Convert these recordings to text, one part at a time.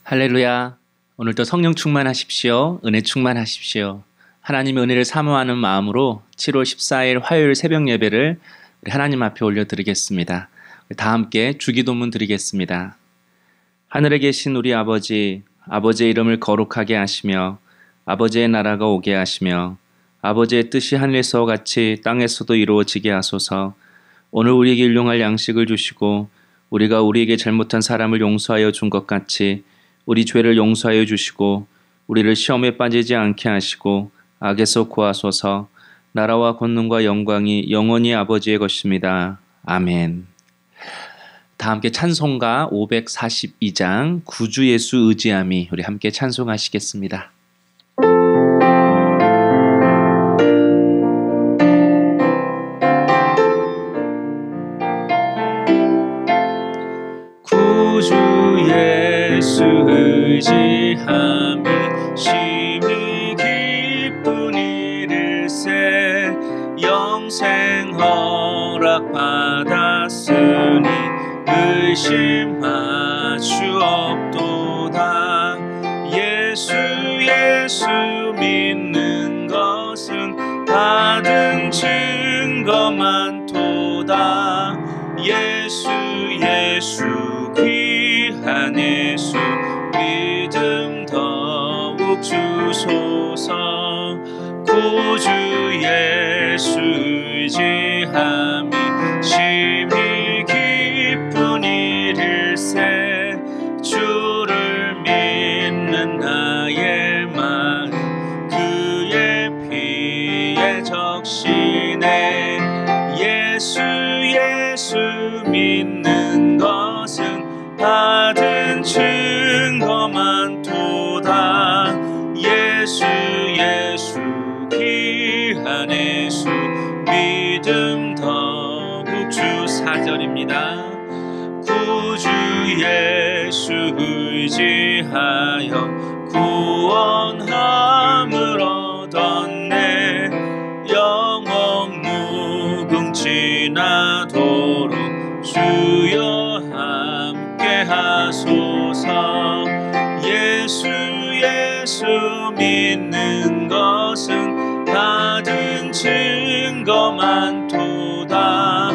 할렐루야. 오늘도 성령 충만하십시오. 은혜 충만하십시오. 하나님의 은혜를 사모하는 마음으로 7월 14일 화요일 새벽 예배를 우리 하나님 앞에 올려드리겠습니다. 다 함께 주기도문 드리겠습니다. 하늘에 계신 우리 아버지, 아버지의 이름을 거룩하게 하시며 아버지의 나라가 오게 하시며 아버지의 뜻이 하늘에서 같이 땅에서도 이루어지게 하소서. 오늘 우리에게 일용할 양식을 주시고 우리가 우리에게 잘못한 사람을 용서하여 준 것 같이 우리 죄를 용서하여 주시고 우리를 시험에 빠지지 않게 하시고 악에서 구하소서. 나라와 권능과 영광이 영원히 아버지의 것입니다. 아멘. 다 함께 찬송가 542장 구주 예수 의지함이 우리 함께 찬송하시겠습니다. 구주 예수 의지함이 심히 기쁜 일일세 영생 허락 받았으니 의심할 수 없도다. 예수 믿는 것은 받은 증거만 도다. 예수 귀한 예수 믿음 더욱 주소서. 구주 예수 의지함이 심히 기쁜 일일세 주를 믿는 나의 마음 그의 피에 적시네. 예수 믿는 것은 받은 증거만 도다. 예수 귀한 예수 믿음 더욱 주 4절입니다. 구주 예수 의지하여 구원함을 얻었네. 영원 무궁지나도록 주여 함께 하소서. 예수 믿는 것은 받은 증거만 도다.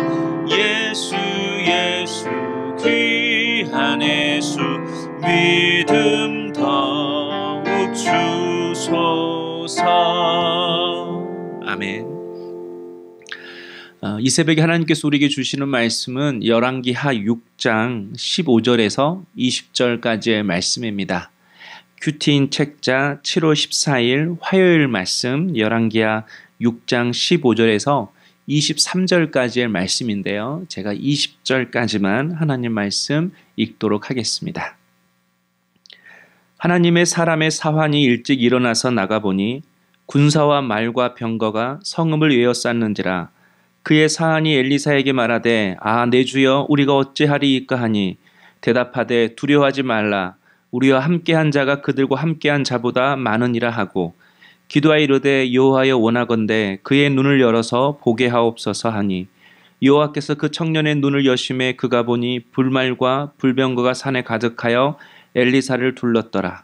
예수 귀한 예수 믿음 더욱 주소서. 아멘. 이 새벽에 하나님께서 우리에게 주시는 말씀은 열왕기하 6장 15절에서 20절까지의 말씀입니다. 큐티인 책자 7월 14일 화요일 말씀 열왕기하 6장 15절에서 23절까지의 말씀인데요. 제가 20절까지만 하나님 말씀 읽도록 하겠습니다. 하나님의 사람의 사환이 일찍 일어나서 나가보니 군사와 말과 병거가 성읍을 에워쌌는지라. 그의 사환이 엘리사에게 말하되 내 주여 우리가 어찌하리이까 하니 대답하되 두려워하지 말라. 우리와 함께한 자가 그들과 함께한 자보다 많으니라 하고 기도하여 이르되 여호와여 원하건대 그의 눈을 열어서 보게 하옵소서 하니 여호와께서 그 청년의 눈을 여심해 그가 보니 불말과 불병거가 산에 가득하여 엘리사를 둘렀더라.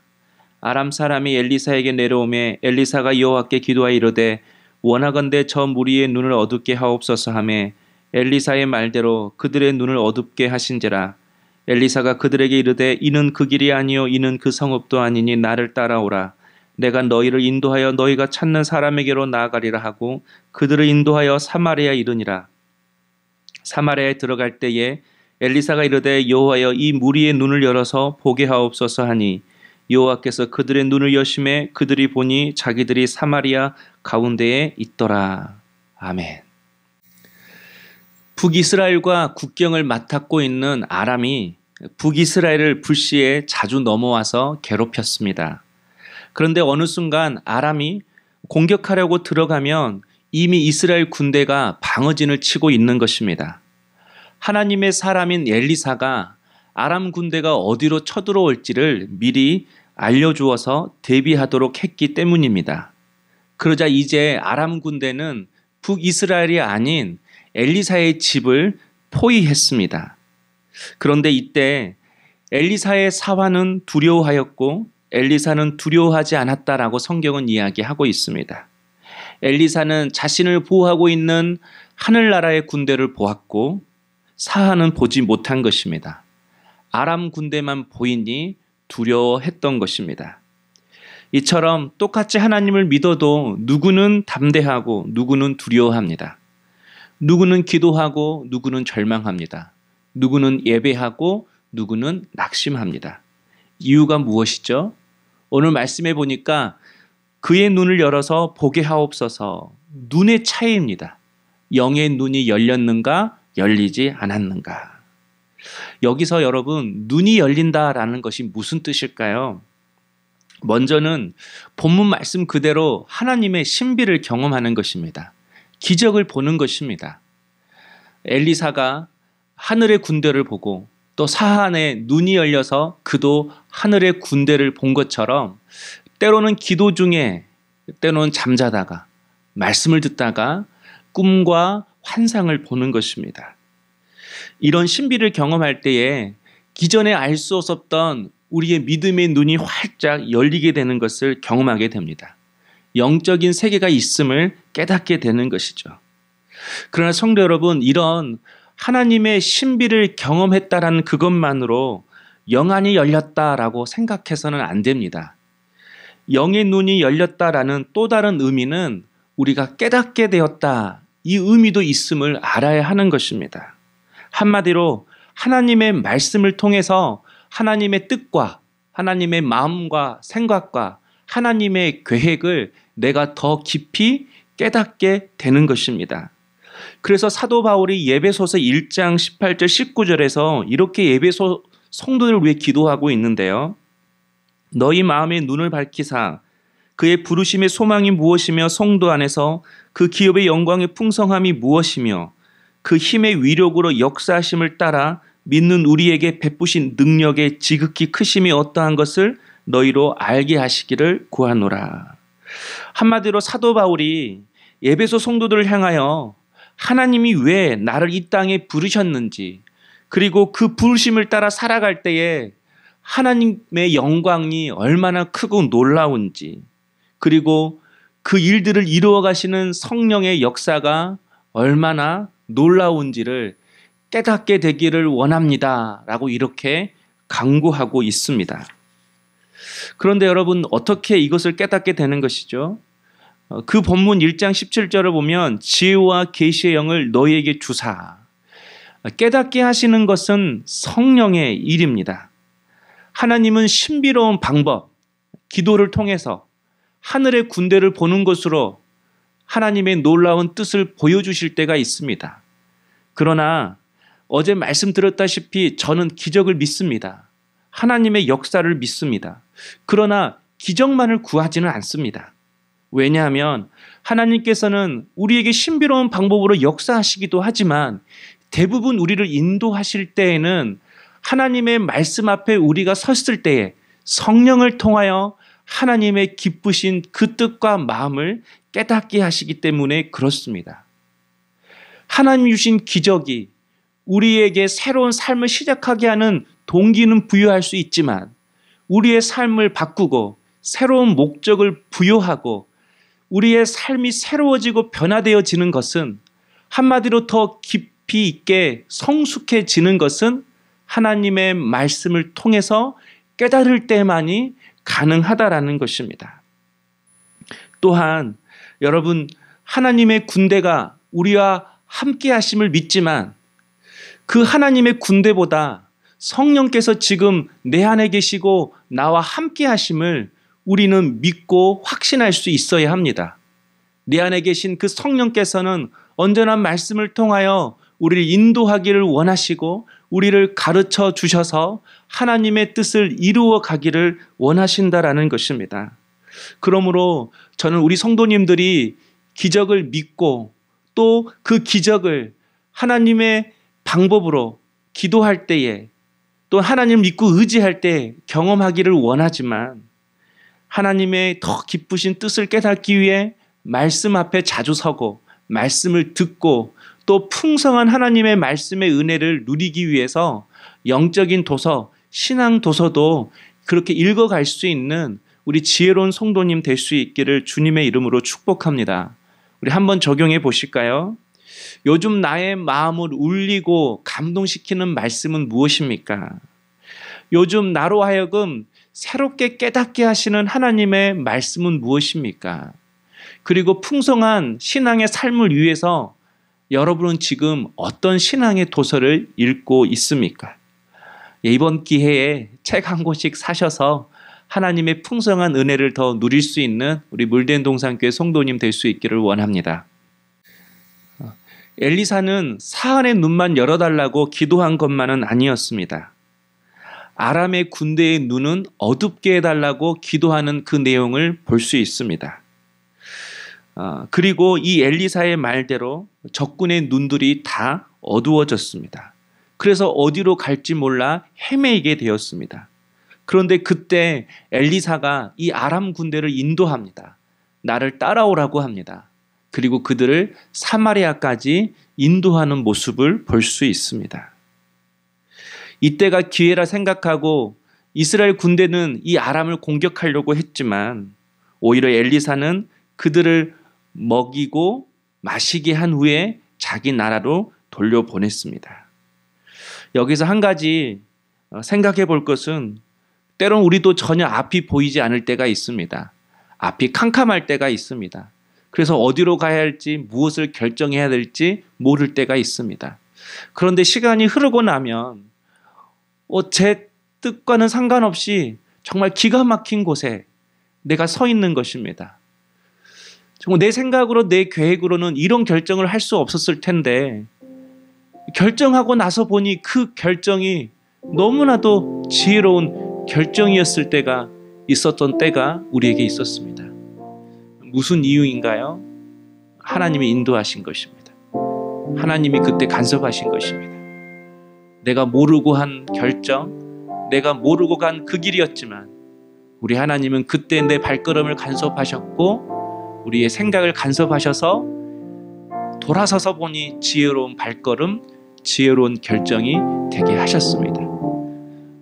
아람 사람이 엘리사에게 내려오매 엘리사가 여호와께 기도하여 이르되 원하건대 저 무리의 눈을 어둡게 하옵소서 하매 엘리사의 말대로 그들의 눈을 어둡게 하신지라. 엘리사가 그들에게 이르되 이는 그 길이 아니요 이는 그 성읍도 아니니 나를 따라오라. 내가 너희를 인도하여 너희가 찾는 사람에게로 나아가리라 하고 그들을 인도하여 사마리아에 이르니라. 사마리아에 들어갈 때에 엘리사가 이르되 여호와여 이 무리의 눈을 열어서 보게 하옵소서 하니 여호와께서 그들의 눈을 여심해 그들이 보니 자기들이 사마리아 가운데에 있더라. 아멘. 북이스라엘과 국경을 맞닿고 있는 아람이 북이스라엘을 불시에 자주 넘어와서 괴롭혔습니다. 그런데 어느 순간 아람이 공격하려고 들어가면 이미 이스라엘 군대가 방어진을 치고 있는 것입니다. 하나님의 사람인 엘리사가 아람 군대가 어디로 쳐들어올지를 미리 알려주어서 대비하도록 했기 때문입니다. 그러자 이제 아람 군대는 북이스라엘이 아닌 엘리사의 집을 포위했습니다. 그런데 이때 엘리사의 사화는 두려워하였고 엘리사는 두려워하지 않았다라고 성경은 이야기하고 있습니다. 엘리사는 자신을 보호하고 있는 하늘나라의 군대를 보았고 사하는 보지 못한 것입니다. 아람 군대만 보이니 두려워했던 것입니다. 이처럼 똑같이 하나님을 믿어도 누구는 담대하고 누구는 두려워합니다. 누구는 기도하고 누구는 절망합니다. 누구는 예배하고 누구는 낙심합니다. 이유가 무엇이죠? 오늘 말씀해 보니까 그의 눈을 열어서 보게 하옵소서. 눈의 차이입니다. 영의 눈이 열렸는가 열리지 않았는가. 여기서 여러분 눈이 열린다라는 것이 무슨 뜻일까요? 먼저는 본문 말씀 그대로 하나님의 신비를 경험하는 것입니다. 기적을 보는 것입니다. 엘리사가 하늘의 군대를 보고 또 사한의 눈이 열려서 그도 하늘의 군대를 본 것처럼 때로는 기도 중에 때로는 잠자다가 말씀을 듣다가 꿈과 환상을 보는 것입니다. 이런 신비를 경험할 때에 기존에 알 수 없었던 우리의 믿음의 눈이 활짝 열리게 되는 것을 경험하게 됩니다. 영적인 세계가 있음을 깨닫게 되는 것이죠. 그러나 성도 여러분, 이런 하나님의 신비를 경험했다라는 그것만으로 영안이 열렸다라고 생각해서는 안 됩니다. 영의 눈이 열렸다라는 또 다른 의미는 우리가 깨닫게 되었다, 이 의미도 있음을 알아야 하는 것입니다. 한마디로 하나님의 말씀을 통해서 하나님의 뜻과 하나님의 마음과 생각과 하나님의 계획을 내가 더 깊이 깨닫게 되는 것입니다. 그래서 사도 바울이 에베소서 1장 18절 19절에서 이렇게 에베소 성도를 위해 기도하고 있는데요. 너희 마음의 눈을 밝히사 그의 부르심의 소망이 무엇이며 성도 안에서 그 기업의 영광의 풍성함이 무엇이며 그 힘의 위력으로 역사하심을 따라 믿는 우리에게 베푸신 능력의 지극히 크심이 어떠한 것을 너희로 알게 하시기를 구하노라. 한마디로 사도 바울이 에베소 성도들을 향하여 하나님이 왜 나를 이 땅에 부르셨는지, 그리고 그 부르심을 따라 살아갈 때에 하나님의 영광이 얼마나 크고 놀라운지, 그리고 그 일들을 이루어 가시는 성령의 역사가 얼마나 놀라운지를 깨닫게 되기를 원합니다 라고 이렇게 강구하고 있습니다. 그런데 여러분, 어떻게 이것을 깨닫게 되는 것이죠? 그 본문 1장 17절을 보면 지혜와 계시의 영을 너희에게 주사. 깨닫게 하시는 것은 성령의 일입니다. 하나님은 신비로운 방법, 기도를 통해서 하늘의 군대를 보는 것으로 하나님의 놀라운 뜻을 보여주실 때가 있습니다. 그러나 어제 말씀드렸다시피 저는 기적을 믿습니다. 하나님의 역사를 믿습니다. 그러나 기적만을 구하지는 않습니다. 왜냐하면 하나님께서는 우리에게 신비로운 방법으로 역사하시기도 하지만 대부분 우리를 인도하실 때에는 하나님의 말씀 앞에 우리가 섰을 때에 성령을 통하여 하나님의 기쁘신 그 뜻과 마음을 깨닫게 하시기 때문에 그렇습니다. 하나님 주신 기적이 우리에게 새로운 삶을 시작하게 하는 동기는 부여할 수 있지만 우리의 삶을 바꾸고 새로운 목적을 부여하고 우리의 삶이 새로워지고 변화되어지는 것은, 한마디로 더 깊이 있게 성숙해지는 것은 하나님의 말씀을 통해서 깨달을 때만이 가능하다라는 것입니다. 또한 여러분, 하나님의 군대가 우리와 함께 하심을 믿지만 그 하나님의 군대보다 성령께서 지금 내 안에 계시고 나와 함께 하심을 우리는 믿고 확신할 수 있어야 합니다. 내 안에 계신 그 성령께서는 언제나 말씀을 통하여 우리를 인도하기를 원하시고 우리를 가르쳐 주셔서 하나님의 뜻을 이루어 가기를 원하신다라는 것입니다. 그러므로 저는 우리 성도님들이 기적을 믿고 또 그 기적을 하나님의 방법으로 기도할 때에 또 하나님을 믿고 의지할 때 경험하기를 원하지만 하나님의 더 기쁘신 뜻을 깨닫기 위해 말씀 앞에 자주 서고 말씀을 듣고 또 풍성한 하나님의 말씀의 은혜를 누리기 위해서 영적인 도서, 신앙 도서도 그렇게 읽어갈 수 있는 우리 지혜로운 성도님 될 수 있기를 주님의 이름으로 축복합니다. 우리 한번 적용해 보실까요? 요즘 나의 마음을 울리고 감동시키는 말씀은 무엇입니까? 요즘 나로 하여금 새롭게 깨닫게 하시는 하나님의 말씀은 무엇입니까? 그리고 풍성한 신앙의 삶을 위해서 여러분은 지금 어떤 신앙의 도서를 읽고 있습니까? 이번 기회에 책 한 권씩 사셔서 하나님의 풍성한 은혜를 더 누릴 수 있는 우리 물된 동산교회 성도님 될 수 있기를 원합니다. 엘리사는 사안의 눈만 열어달라고 기도한 것만은 아니었습니다. 아람의 군대의 눈은 어둡게 해달라고 기도하는 그 내용을 볼 수 있습니다. 그리고 이 엘리사의 말대로 적군의 눈들이 다 어두워졌습니다. 그래서 어디로 갈지 몰라 헤매이게 되었습니다. 그런데 그때 엘리사가 이 아람 군대를 인도합니다. 나를 따라오라고 합니다. 그리고 그들을 사마리아까지 인도하는 모습을 볼 수 있습니다. 이때가 기회라 생각하고 이스라엘 군대는 이 아람을 공격하려고 했지만 오히려 엘리사는 그들을 먹이고 마시게 한 후에 자기 나라로 돌려보냈습니다. 여기서 한 가지 생각해 볼 것은 때론 우리도 전혀 앞이 보이지 않을 때가 있습니다. 앞이 캄캄할 때가 있습니다. 그래서 어디로 가야 할지 무엇을 결정해야 될지 모를 때가 있습니다. 그런데 시간이 흐르고 나면 제 뜻과는 상관없이 정말 기가 막힌 곳에 내가 서 있는 것입니다. 정말 내 생각으로 내 계획으로는 이런 결정을 할 수 없었을 텐데 결정하고 나서 보니 그 결정이 너무나도 지혜로운 결정이었을 때가 있었던 때가 우리에게 있었습니다. 무슨 이유인가요? 하나님이 인도하신 것입니다. 하나님이 그때 간섭하신 것입니다. 내가 모르고 한 결정, 내가 모르고 간 그 길이었지만 우리 하나님은 그때 내 발걸음을 간섭하셨고 우리의 생각을 간섭하셔서 돌아서서 보니 지혜로운 발걸음, 지혜로운 결정이 되게 하셨습니다.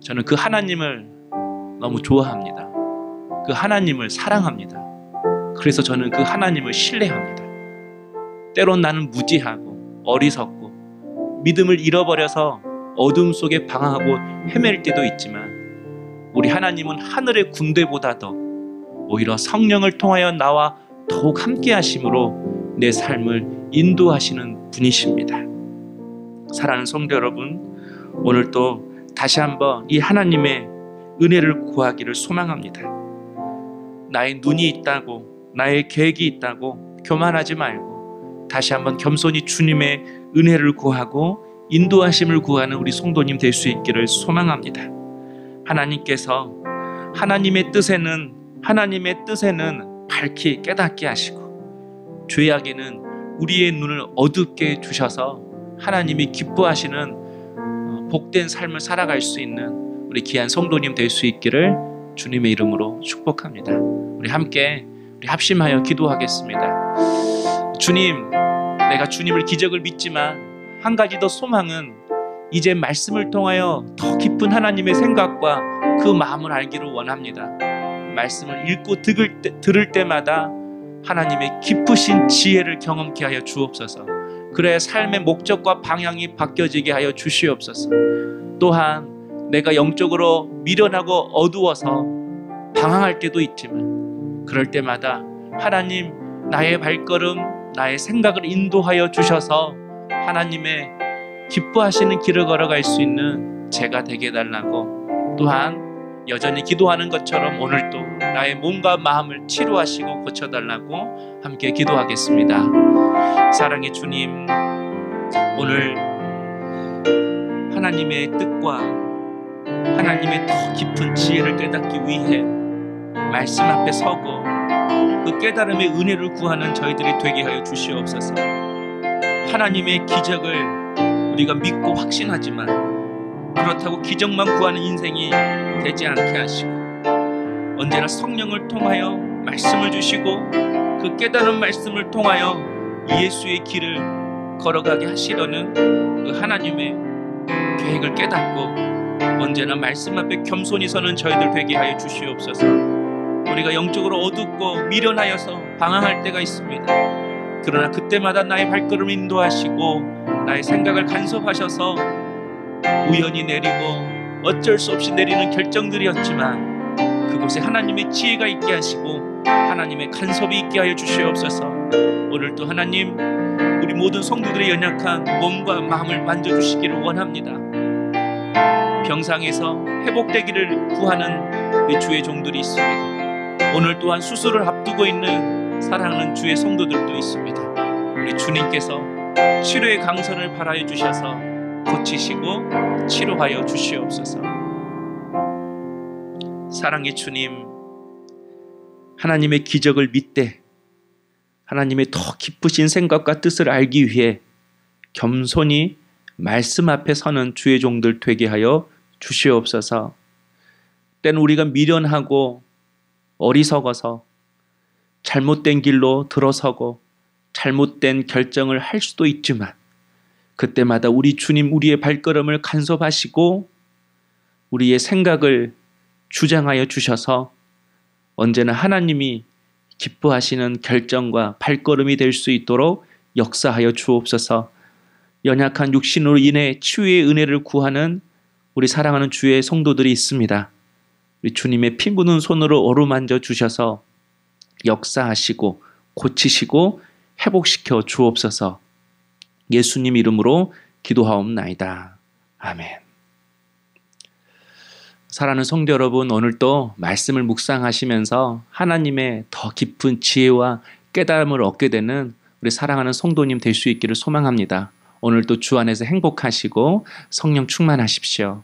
저는 그 하나님을 너무 좋아합니다. 그 하나님을 사랑합니다. 그래서 저는 그 하나님을 신뢰합니다. 때론 나는 무지하고 어리석고 믿음을 잃어버려서 어둠 속에 방황하고 헤맬 때도 있지만 우리 하나님은 하늘의 군대보다도 오히려 성령을 통하여 나와 더욱 함께 하심으로 내 삶을 인도하시는 분이십니다. 사랑하는 성도 여러분, 오늘 또 다시 한번 이 하나님의 은혜를 구하기를 소망합니다. 나의 눈이 있다고, 나의 계획이 있다고 교만하지 말고 다시 한번 겸손히 주님의 은혜를 구하고 인도하심을 구하는 우리 성도님 될 수 있기를 소망합니다. 하나님께서 하나님의 뜻에는 밝히 깨닫게 하시고 죄악에는 우리의 눈을 어둡게 주셔서 하나님이 기뻐하시는 복된 삶을 살아갈 수 있는 우리 귀한 성도님 될 수 있기를 주님의 이름으로 축복합니다. 우리 함께 합심하여 기도하겠습니다. 주님, 내가 주님을 기적을 믿지만 한 가지 더 소망은 이제 말씀을 통하여 더 깊은 하나님의 생각과 그 마음을 알기를 원합니다. 말씀을 읽고 들을 때마다 하나님의 깊으신 지혜를 경험케 하여 주옵소서. 그래야 삶의 목적과 방향이 바뀌어지게 하여 주시옵소서. 또한 내가 영적으로 미련하고 어두워서 방황할 때도 있지만 그럴 때마다 하나님 나의 발걸음, 나의 생각을 인도하여 주셔서 하나님의 기뻐하시는 길을 걸어갈 수 있는 제가 되게 해달라고, 또한 여전히 기도하는 것처럼 오늘도 나의 몸과 마음을 치료하시고 고쳐달라고 함께 기도하겠습니다. 사랑의 주님, 오늘 하나님의 뜻과 하나님의 더 깊은 지혜를 깨닫기 위해 말씀 앞에 서고 그 깨달음의 은혜를 구하는 저희들이 되게 하여 주시옵소서. 하나님의 기적을 우리가 믿고 확신하지만 그렇다고 기적만 구하는 인생이 되지 않게 하시고 언제나 성령을 통하여 말씀을 주시고 그 깨달은 말씀을 통하여 예수의 길을 걸어가게 하시려는 그 하나님의 계획을 깨닫고 언제나 말씀 앞에 겸손히 서는 저희들 되게 하여 주시옵소서. 우리가 영적으로 어둡고 미련하여서 방황할 때가 있습니다. 그러나 그때마다 나의 발걸음을 인도하시고 나의 생각을 간섭하셔서 우연히 내리고 어쩔 수 없이 내리는 결정들이었지만 그곳에 하나님의 지혜가 있게 하시고 하나님의 간섭이 있게 하여 주시옵소서. 오늘도 하나님, 우리 모든 성도들의 연약한 몸과 마음을 만져주시기를 원합니다. 병상에서 회복되기를 구하는 우리 주의 종들이 있습니다. 오늘 또한 수술을 앞두고 있는 사랑하는 주의 성도들도 있습니다. 우리 주님께서 치료의 강선을 발하여 주셔서 고치시고 치료하여 주시옵소서. 사랑의 주님, 하나님의 기적을 믿되 하나님의 더 깊으신 생각과 뜻을 알기 위해 겸손히 말씀 앞에 서는 주의 종들 되게 하여 주시옵소서. 때는 우리가 미련하고 어리석어서 잘못된 길로 들어서고 잘못된 결정을 할 수도 있지만 그때마다 우리 주님 우리의 발걸음을 간섭하시고 우리의 생각을 주장하여 주셔서 언제나 하나님이 기뻐하시는 결정과 발걸음이 될 수 있도록 역사하여 주옵소서. 연약한 육신으로 인해 치유의 은혜를 구하는 우리 사랑하는 주의 성도들이 있습니다. 우리 주님의 피 묻은 손으로 어루만져 주셔서 역사하시고 고치시고 회복시켜 주옵소서. 예수님 이름으로 기도하옵나이다. 아멘. 사랑하는 성도 여러분, 오늘도 말씀을 묵상하시면서 하나님의 더 깊은 지혜와 깨달음을 얻게 되는 우리 사랑하는 성도님 될 수 있기를 소망합니다. 오늘도 주 안에서 행복하시고 성령 충만하십시오.